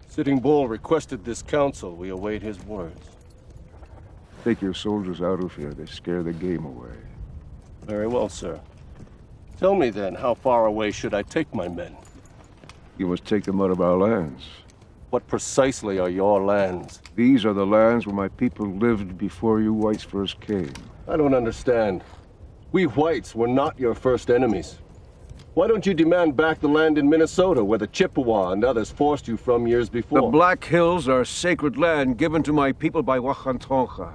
Sitting Bull requested this council. We await his words. Take your soldiers out of here. They scare the game away. Very well, sir. Tell me then, how far away should I take my men? You must take them out of our lands. What precisely are your lands? These are the lands where my people lived before you whites first came. I don't understand. We whites were not your first enemies. Why don't you demand back the land in Minnesota where the Chippewa and others forced you from years before? The Black Hills are sacred land given to my people by Wakantonka.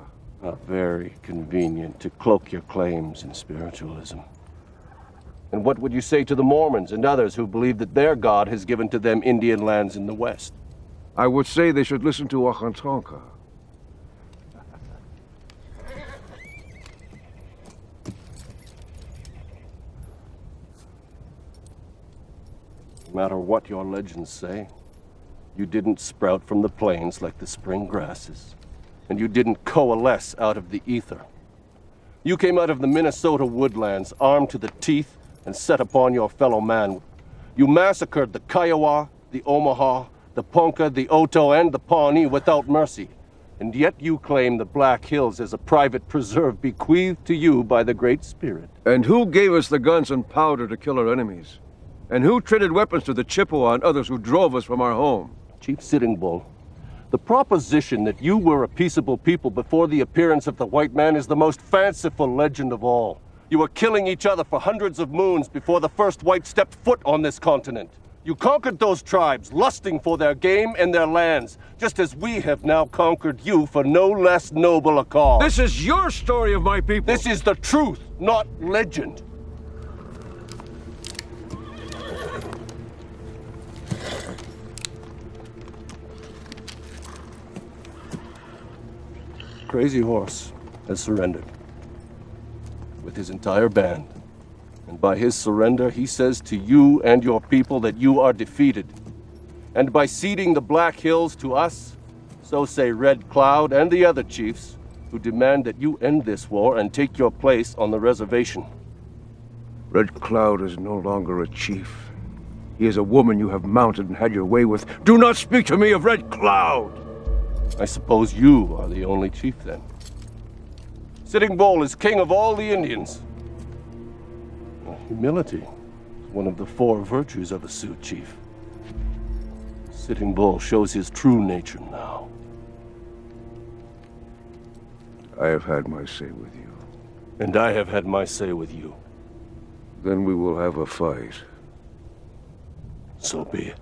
Very convenient to cloak your claims in spiritualism. And what would you say to the Mormons and others who believe that their God has given to them Indian lands in the West? I would say they should listen to Wakantonka. No matter what your legends say, you didn't sprout from the plains like the spring grasses, and you didn't coalesce out of the ether. You came out of the Minnesota woodlands, armed to the teeth, and set upon your fellow man. You massacred the Kiowa, the Omaha, the Ponca, the Oto, and the Pawnee without mercy. And yet you claim the Black Hills as a private preserve bequeathed to you by the Great Spirit. And who gave us the guns and powder to kill our enemies? And who traded weapons to the Chippewa and others who drove us from our home? Chief Sitting Bull, the proposition that you were a peaceable people before the appearance of the white man is the most fanciful legend of all. You were killing each other for hundreds of moons before the first white stepped foot on this continent. You conquered those tribes, lusting for their game and their lands, just as we have now conquered you for no less noble a cause. This is your story of my people. This is the truth, not legend. Crazy Horse has surrendered with his entire band. And by his surrender, he says to you and your people that you are defeated. And by ceding the Black Hills to us, so say Red Cloud and the other chiefs, who demand that you end this war and take your place on the reservation. Red Cloud is no longer a chief. He is a woman you have mounted and had your way with. Do not speak to me of Red Cloud! I suppose you are the only chief then. Sitting Bull is king of all the Indians. Humility is one of the 4 virtues of a Sioux chief. Sitting Bull shows his true nature now. I have had my say with you. And I have had my say with you. Then we will have a fight. So be it.